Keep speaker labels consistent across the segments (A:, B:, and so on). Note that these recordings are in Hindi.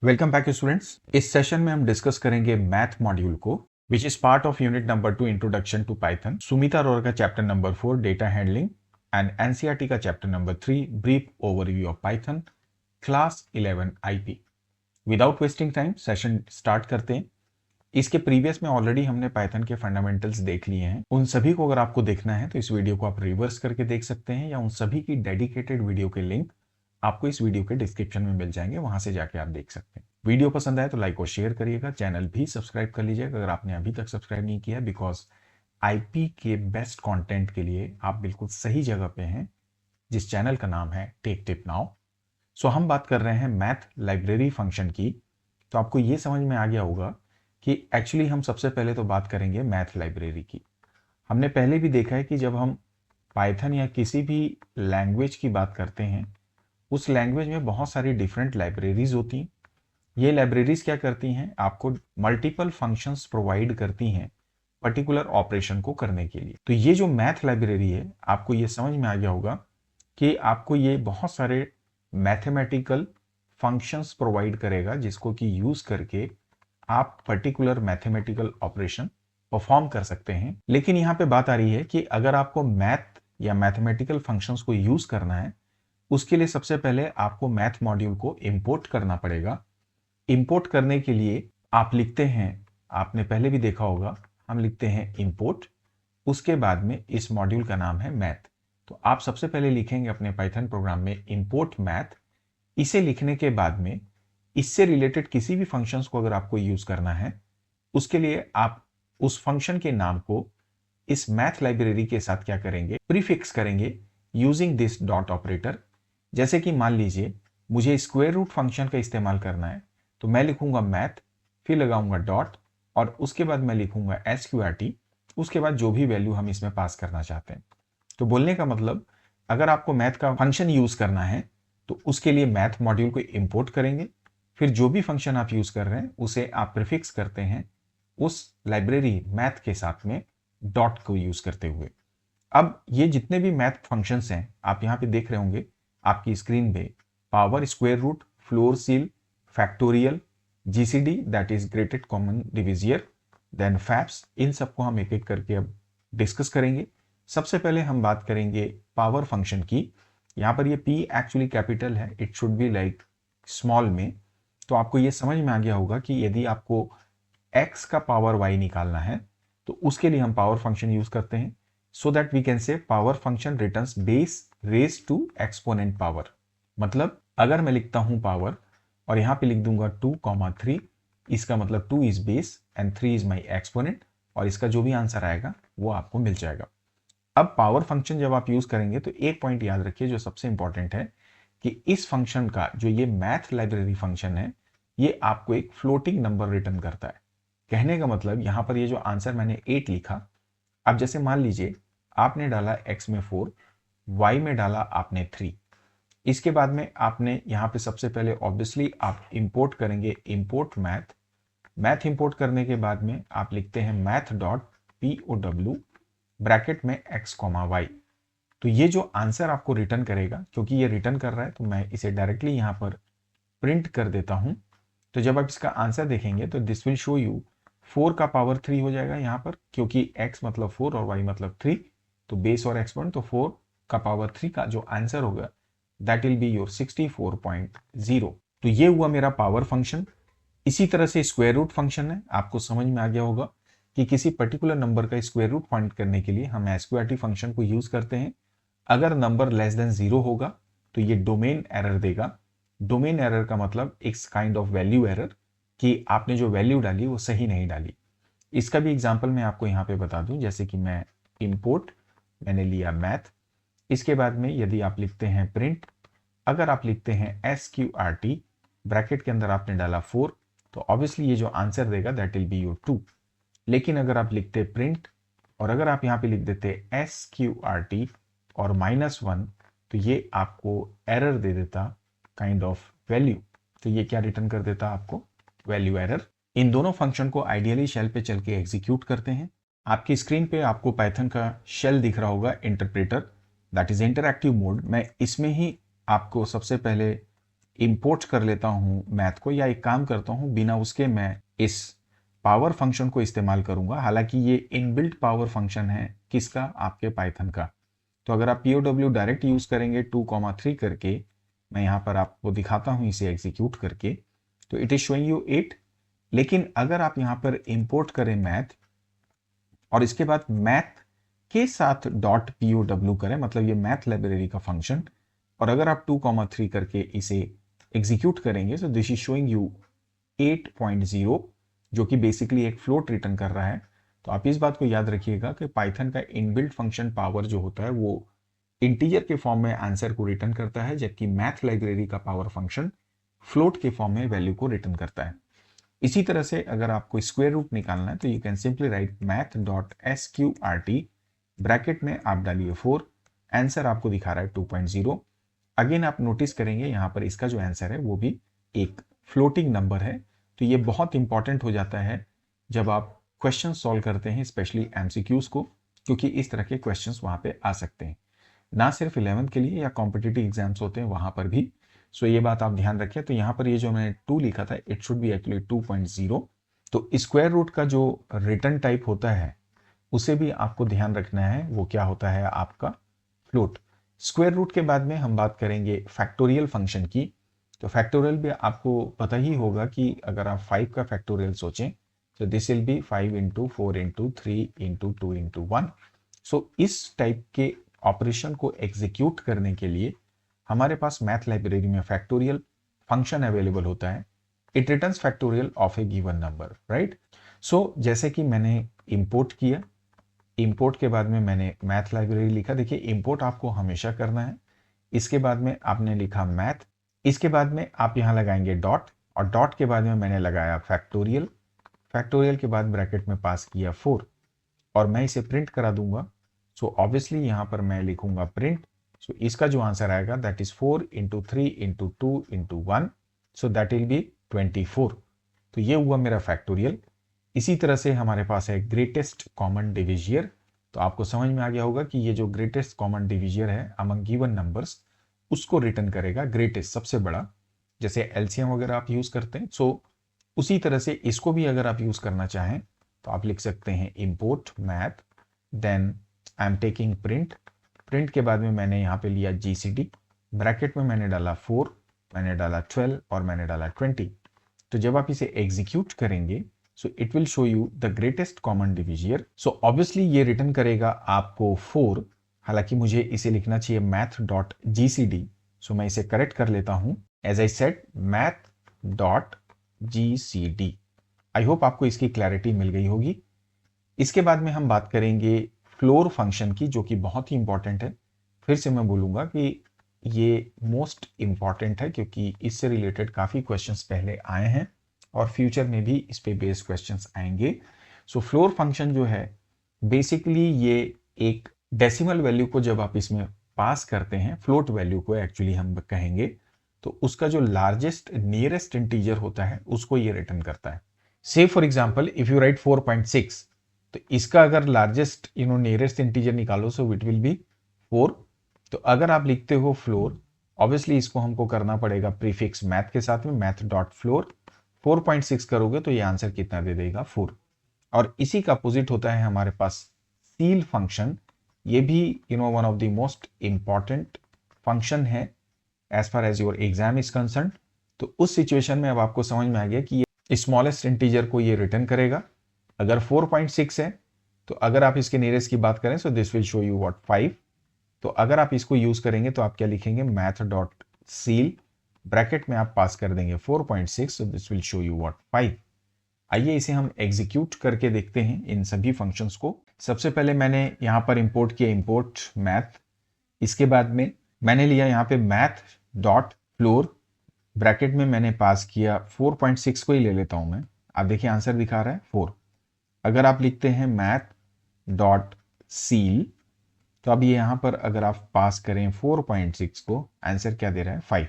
A: Welcome back students. इस सेशन में हम डिस्कस करेंगे मैथ मॉड्यूल को which is part of unit number 2 introduction to Python, Sumita Arora का chapter number 4 data handling and NCERT का chapter number 3 brief overview of Python, class 11 IP. Without wasting time session start करते हैं। इसके प्रीवियस में ऑलरेडी हमने पाइथन के फंडामेंटल्स देख लिए हैं। उन सभी को अगर आपको देखना है तो इस वीडियो को आप रिवर्स करके देख सकते हैं, या उन सभी की डेडिकेटेड वीडियो के लिंक आपको इस वीडियो के डिस्क्रिप्शन में मिल जाएंगे, वहां से जाके आप देख सकते हैं। वीडियो पसंद आए तो लाइक और शेयर करिएगा, चैनल भी सब्सक्राइब कर लीजिएगा अगर आपने अभी तक सब्सक्राइब नहीं किया, बिकॉज आईपी के बेस्ट कंटेंट के लिए आप बिल्कुल सही जगह पे हैं, जिस चैनल का नाम है टेक टिप नाउ। सो हम बात कर रहे हैं मैथ लाइब्रेरी फंक्शन की। तो आपको ये समझ में आ गया होगा कि एक्चुअली हम सबसे पहले तो बात करेंगे मैथ लाइब्रेरी की। हमने पहले भी देखा है कि जब हम पाइथन या किसी भी लैंग्वेज की बात करते हैं, उस लैंग्वेज में बहुत सारी डिफरेंट लाइब्रेरीज होती हैं। ये लाइब्रेरीज क्या करती हैं, आपको मल्टीपल फंक्शंस प्रोवाइड करती हैं पर्टिकुलर ऑपरेशन को करने के लिए। तो ये जो मैथ लाइब्रेरी है, आपको ये समझ में आ गया होगा कि आपको ये बहुत सारे मैथमेटिकल फंक्शंस प्रोवाइड करेगा, जिसको कि यूज करके आप पर्टिकुलर मैथमेटिकल ऑपरेशन परफॉर्म कर सकते हैं। लेकिन यहाँ पे बात आ रही है कि अगर आपको मैथ या मैथमेटिकल फंक्शंस को यूज करना है, उसके लिए सबसे पहले आपको मैथ मॉड्यूल को इंपोर्ट करना पड़ेगा। इंपोर्ट करने के लिए आप लिखते हैं, आपने पहले भी देखा होगा, हम लिखते हैं इंपोर्ट, उसके बाद में इस मॉड्यूल का नाम है मैथ। तो आप सबसे पहले लिखेंगे अपने पाइथन प्रोग्राम में इंपोर्ट मैथ। इसे लिखने के बाद में इससे रिलेटेड किसी भी फंक्शंस को अगर आपको यूज करना है, उसके लिए आप उस फंक्शन के नाम को इस मैथ लाइब्रेरी के साथ क्या करेंगे, प्रीफिक्स करेंगे यूजिंग दिस डॉट ऑपरेटर। जैसे कि मान लीजिए मुझे स्क्वायर रूट फंक्शन का इस्तेमाल करना है, तो मैं लिखूंगा मैथ, फिर लगाऊंगा डॉट, और उसके बाद मैं लिखूंगा SQRT, उसके बाद जो भी वैल्यू हम इसमें पास करना चाहते हैं। तो बोलने का मतलब, अगर आपको मैथ का फंक्शन यूज करना है तो उसके लिए मैथ मॉड्यूल को इंपोर्ट करेंगे, फिर जो भी फंक्शन आप यूज कर रहे हैं उसे आप प्रीफिक्स करते हैं उस लाइब्रेरी मैथ के साथ में डॉट को यूज करते हुए। अब ये जितने भी मैथ फंक्शंस हैं, आप यहाँ पे देख रहे होंगे आपकी स्क्रीन पे, power, square root, floor ceil, factorial, GCD that is greatest common divisor, then fabs, इन सबको हम एक एक करके अब डिस्कस करेंगे। सबसे पहले हम बात करेंगे पावर फंक्शन की। यहाँ पर ये P एक्चुअली कैपिटल है, it should be like small में। तो आपको ये समझ में आ गया होगा कि यदि आपको x का पावर y निकालना है तो उसके लिए हम पावर फंक्शन यूज करते हैं, so that we can say power function returns base raise to exponent power. मतलब अगर मैं लिखता हूं पावर और यहां पे लिख दूंगा 2,3, इसका मतलब 2 is base and 3 is my exponent, और इसका जो भी आंसर आएगा वो आपको मिल जाएगा। अब पावर फंक्शन जब आप यूज करेंगे तो एक पॉइंट याद रखिए जो सबसे इंपॉर्टेंट है, कि इस फंक्शन का जो ये मैथ लाइब्रेरी फंक्शन है, ये आपको एक फ्लोटिंग नंबर रिटर्न करता है। कहने का मतलब यहां पर ये जो आंसर मैंने 8 लिखा, अब जैसे मान लीजिए आपने डाला x में 4, y में डाला आपने 3, इसके बाद में आपने यहाँ पे सबसे पहले ऑब्वियसली आप इंपोर्ट करेंगे इंपोर्ट मैथ। मैथ इंपोर्ट करने के बाद में आप लिखते हैं मैथ डॉट POW ब्रैकेट में x, y। तो ये जो आंसर आपको रिटर्न करेगा, क्योंकि ये रिटर्न कर रहा है तो मैं इसे डायरेक्टली यहाँ पर प्रिंट कर देता हूँ। तो जब आप इसका आंसर देखेंगे तो दिस विल शो यू 4 का पावर 3 हो जाएगा यहाँ पर, क्योंकि x मतलब 4 और y मतलब 3, तो बेस और एक्सपोनेंट, तो 4 का पावर 3 का जो आंसर होगा दैट विल बी योर 64.0। तो ये हुआ मेरा पावर फंक्शन। इसी तरह से स्क्वायर रूट फंक्शन है, आपको समझ में आ गया होगा कि किसी पर्टिकुलर नंबर का स्क्वायर रूट फाइंड करने के लिए हम SQRT फंक्शन को यूज करते हैं। अगर नंबर लेस देन 0 होगा तो ये डोमेन एरर देगा। डोमेन एरर का मतलब एक काइंड ऑफ वैल्यू एरर, कि आपने जो वैल्यू डाली वो सही नहीं डाली। इसका भी एग्जांपल मैं आपको यहाँ पे बता दूं, जैसे कि मैं इंपोर्ट, मैंने लिया मैथ, इसके बाद में यदि आप लिखते हैं प्रिंट, अगर आप लिखते हैं SQRT ब्रैकेट के अंदर आपने डाला 4, तो ऑब्वियसली ये जो आंसर देगा दैट विल बी योर 2। लेकिन अगर आप लिखते प्रिंट और अगर आप यहाँ पे लिख देते SQRT और -1, तो ये आपको एरर दे देता काइंड ऑफ वैल्यू। तो ये क्या रिटर्न कर देता आपको, वैल्यू एरर। इन दोनों फंक्शन को आइडियली शेल पे चल के एग्जीक्यूट करते हैं। आपकी स्क्रीन पे आपको पाइथन का शेल दिख रहा होगा, interpreter, that is interactive mode. मैं इसमें ही आपको सबसे पहले इंपोर्ट कर लेता हूँ मैथ को, या एक काम करता हूँ बिना उसके मैं इस पावर फंक्शन को इस्तेमाल करूंगा। हालांकि ये इनबिल्ट पावर फंक्शन है किसका, आपके पाइथन का। तो अगर आप POW डायरेक्ट यूज करेंगे 2,3 करके, मैं यहाँ पर आपको दिखाता हूँ इसे एग्जीक्यूट करके, तो इट इज शोइंग यू 8। लेकिन अगर आप यहाँ पर इंपोर्ट करें मैथ और इसके बाद मैथ के साथ .pow करें, मतलब ये मैथ लाइब्रेरी का फंक्शन, और अगर आप 2,3 करके इसे एग्जीक्यूट करेंगे, तो दिस इज शोइंग यू 8.0, जो कि बेसिकली एक फ्लोट रिटर्न कर रहा है। तो आप इस बात को याद रखिएगा कि पाइथन का इनबिल्ट फंक्शन पावर जो होता है वो इंटीजर के फॉर्म में आंसर को रिटर्न करता है, जबकि मैथ लाइब्रेरी का पावर फंक्शन फ्लोट के फॉर्म में वैल्यू को रिटर्न करता है। इसी तरह से अगर आपको स्क्वायर रूट निकालना है तो you can simply write math.sqrt, bracket में आप डालिए 4, आंसर आपको दिखा रहा है 2.0। अगेन आप नोटिस करेंगे यहाँ पर इसका जो आंसर है वो भी एक फ्लोटिंग नंबर है। तो ये बहुत इंपॉर्टेंट हो जाता है जब आप क्वेश्चन सॉल्व करते हैं, स्पेशली MCQs को, क्योंकि इस तरह के क्वेश्चंस वहाँ पे आ सकते हैं, ना सिर्फ 11th के लिए या कॉम्पिटिटिव एग्जाम्स होते हैं वहाँ पर भी। सो ये बात आप ध्यान रखें। तो यहाँ पर ये जो मैंने 2 लिखा था, इट शुड बी एक्चुअली 2.0। तो स्क्वायर रूट का जो रिटर्न टाइप होता है उसे भी आपको ध्यान रखना है, वो क्या होता है आपका फ्लोट। स्क्वायर रूट के बाद में हम बात करेंगे फैक्टोरियल फंक्शन की। तो फैक्टोरियल भी आपको पता ही होगा कि अगर आप 5 का फैक्टोरियल सोचें तो this will be 5 into 4 into 3 into 2 into 1। सो इस टाइप के ऑपरेशन को एग्जीक्यूट करने के लिए हमारे पास मैथ लाइब्रेरी में फैक्टोरियल फंक्शन अवेलेबल होता है। It returns factorial of a given number, right. So जैसे कि मैंने इंपोर्ट किया, इंपोर्ट के बाद में मैंने मैथ लाइब्रेरी लिखा। देखिए इंपोर्ट आपको हमेशा करना है। इसके बाद में आपने लिखा मैथ, इसके बाद में आप यहाँ लगाएंगे डॉट, और डॉट के बाद में मैंने लगाया फैक्टोरियल, फैक्टोरियल के बाद ब्रैकेट में पास किया 4, और मैं इसे प्रिंट करा दूंगा। सो ऑब्वियसली यहाँ पर मैं लिखूंगा प्रिंट। सो इसका जो आंसर आएगा that is 4 into 3 into 2 into 1, so that will be 24। तो ये हुआ मेरा फैक्टोरियल। इसी तरह से हमारे पास है ग्रेटेस्ट कॉमन डिविजियर। तो आपको समझ में आ गया होगा कि ये जो ग्रेटेस्ट कॉमन डिविजियर है अमंग गिवन नंबर्स, उसको रिटर्न करेगा ग्रेटेस्ट, सबसे बड़ा। जैसे एलसीएम वगैरह आप यूज करते हैं, सो उसी तरह से इसको भी अगर आप यूज करना चाहें तो आप लिख सकते हैं import math, then I am taking print. Print के बाद में मैंने यहाँ पे लिया GCD, ब्रैकेट में मैंने डाला 4, मैंने डाला 12 और मैंने डाला 20। तो जब आप इसे एग्जीक्यूट करेंगे so it will show you the greatest common divisor. So obviously ये रिटर्न करेगा आपको 4। हालांकि मुझे इसे लिखना चाहिए math.gcd, सो मैं इसे करेक्ट कर लेता हूं। As I said math.gcd। I hope आपको इसकी क्लैरिटी मिल गई होगी। इसके बाद में हम बात करेंगे फ्लोर फंक्शन की, जो कि बहुत ही इंपॉर्टेंट है। फिर से मैं बोलूंगा कि ये मोस्ट इंपॉर्टेंट है क्योंकि इससे रिलेटेड काफ़ी क्वेश्चंस पहले आए हैं और फ्यूचर में भी इस पे बेस्ड क्वेश्चंस आएंगे। सो फ्लोर फंक्शन जो है बेसिकली ये एक डेसिमल वैल्यू को जब आप इसमें पास करते हैं, फ्लोट वैल्यू को एक्चुअली हम कहेंगे, तो उसका जो लार्जेस्ट नियरेस्ट इंटीजर होता है उसको ये रिटर्न करता है। से for example if you right 4.6, तो इसका अगर लार्जेस्ट नियरेस्ट इंटीजर निकालो सो इट विल बी 4। तो अगर आप लिखते हो फ्लोर, ऑब्वियसली इसको हमको करना पड़ेगा प्रीफिक्स मैथ के साथ में, मैथ डॉट फ्लोर। 4.6 करोगे तो ये आंसर कितना दे देगा 4। और इसी का अपोजिट होता है हमारे पास सील फंक्शन। ये भी one of the most important function है as far as your exam is concern. तो उस सिचुएशन में अब आपको समझ में आ गया कि ये स्मॉलेस्ट इंटीजर को ये रिटर्न करेगा। अगर 4.6 है तो अगर आप इसके नियरेस्ट की बात करें so this will show you what 5। तो अगर आप इसको यूज करेंगे तो आप क्या लिखेंगे, मैथ डॉट सील, ब्रैकेट में आप पास कर देंगे 4.6, so this will show you what 5। आइए इसे हम एग्जीक्यूट करके देखते हैं इन सभी फंक्शंस को। सबसे पहले मैंने यहाँ पर इंपोर्ट किया इंपोर्ट मैथ। इसके बाद में मैंने लिया यहाँ पे मैथ डॉट फ्लोर, ब्रैकेट में मैंने पास किया 4.6 को ही ले लेता हूं मैं। आप देखिए आंसर दिखा रहा है 4। अगर आप लिखते हैं मैथ डॉट सील, तो अब ये यहाँ पर अगर आप पास करें 4.6 को, आंसर क्या दे रहा है 5।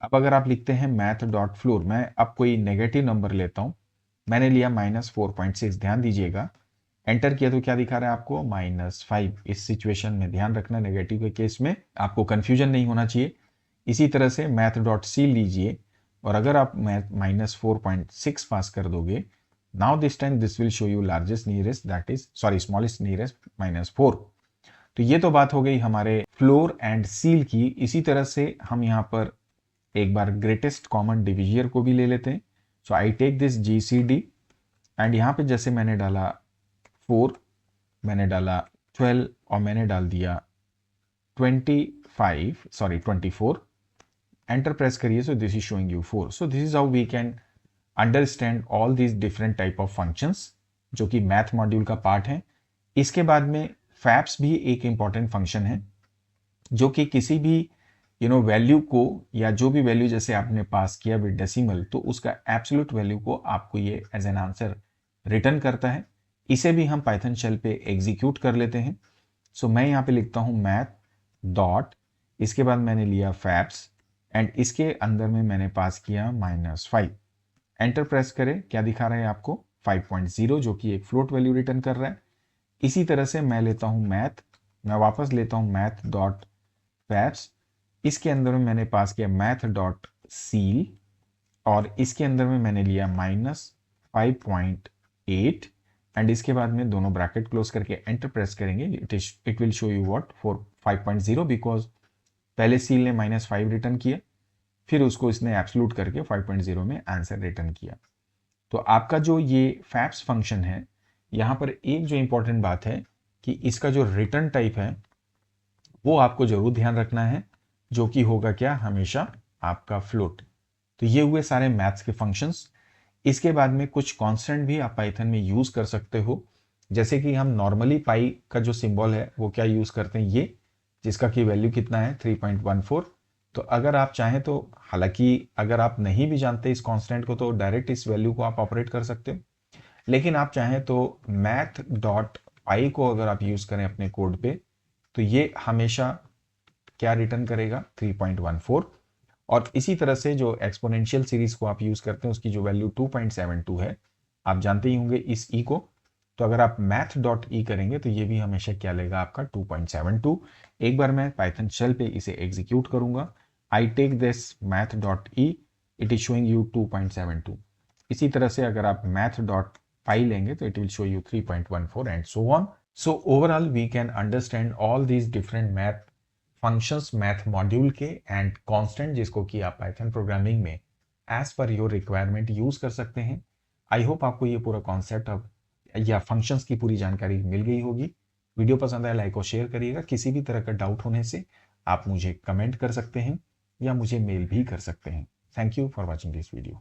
A: अब अगर आप लिखते हैं मैथ डॉट फ्लोर, मैं अब कोई नेगेटिव नंबर लेता हूँ, मैंने लिया -4.6, ध्यान दीजिएगा एंटर किया तो क्या दिखा रहा है आपको -5। इस सिचुएशन में ध्यान रखना, नेगेटिव के केस में आपको कंफ्यूजन नहीं होना चाहिए इसी तरह से मैथ डॉट सी लीजिए और अगर आप मैथ -4.6 पास कर दोगे, now this time this will show you largest nearest that is smallest nearest -4। तो ये तो बात हो गई हमारे फ्लोर एंड सील की। इसी तरह से हम यहाँ पर एक बार ग्रेटेस्ट कॉमन डिविजियर को भी ले लेते हैं। So I take this GCD and यहाँ पे जैसे मैंने डाला 4, मैंने डाला 12 और मैंने डाल दिया 24, एंटर प्रेस करिए। So this is showing you 4। So this is how we can understand all these different type of functions जो कि मैथ मॉड्यूल का पार्ट है। इसके बाद में फैप्स भी एक इंपॉर्टेंट फंक्शन है जो कि किसी भी वैल्यू को या जो भी वैल्यू जैसे आपने पास किया विद डेसिमल, तो उसका एब्सोल्यूट वैल्यू को आपको ये एज एन आंसर रिटर्न करता है। इसे भी हम पाइथन शेल पे एग्जीक्यूट कर लेते हैं। सो मैं यहाँ पे लिखता हूँ मैथ डॉट, इसके बाद मैंने लिया फैप्स एंड इसके अंदर में मैंने पास किया -5। एंटर प्रेस करें, क्या दिखा रहा है आपको 5.0 जो कि एक फ्लोट वैल्यू रिटर्न कर रहा है। इसी तरह से मैं लेता हूँ मैं वापस लेता हूँ मैथ डॉट फैप्स, इसके अंदर में मैंने पास किया मैथ डॉट सील और इसके अंदर में मैंने लिया -5.8 एंड इसके बाद में दोनों ब्रैकेट क्लोज करके एंटर प्रेस करेंगे। It will show you what 5.0 because पहले सील ने -5 रिटर्न किया, फिर उसको इसने एब्सोल्यूट करके 5.0 में आंसर रिटर्न किया। तो आपका जो ये फैप्स फंक्शन है, यहाँ पर एक जो इंपॉर्टेंट बात है कि इसका जो रिटर्न टाइप है वो आपको जरूर ध्यान रखना है, जो कि होगा क्या, हमेशा आपका फ्लोट। तो ये हुए सारे मैथ्स के फंक्शंस। इसके बाद में कुछ कांस्टेंट भी आप पाइथन में यूज कर सकते हो, जैसे कि हम नॉर्मली पाई का जो सिंबल है वो क्या यूज करते हैं, ये जिसका की वैल्यू कितना है 3.14। तो अगर आप चाहें तो, हालांकि अगर आप नहीं भी जानते इस कांस्टेंट को, तो डायरेक्ट इस वैल्यू को आप ऑपरेट कर सकते हो, लेकिन आप चाहें तो मैथ डॉट पाई को अगर आप यूज करें अपने कोड पे, तो ये हमेशा क्या रिटर्न करेगा 3.14। और इसी तरह से जो एक्सपोनेंशियल सीरीज को आप यूज करते हैं उसकी जो वैल्यू 2.72 है, आप जानते ही होंगे इस ई को। तो अगर आप मैथ डॉट ई करेंगे तो ये भी हमेशा क्या लेगा आपका 2.72। एक बार मैं पाइथन शेल पे इसे एग्जीक्यूट करूंगा। I take this math dot e, it is showing you 2.72। इसी तरह से अगर आप मैथ डॉट पाई लेंगे तो it will show you 3.14 and so on. So overall we can understand all these different math functions math module के एंड कांस्टेंट, जिसको कि आप पाइथन प्रोग्रामिंग में as per your requirement use कर सकते हैं। आई होप आपको ये पूरा कॉन्सेप्ट अब या फंक्शंस की पूरी जानकारी मिल गई होगी। वीडियो पसंद आया लाइक और शेयर करिएगा। किसी भी तरह का डाउट होने से आप मुझे कमेंट कर सकते हैं या मुझे मेल भी कर सकते हैं। Thank you for watching this video.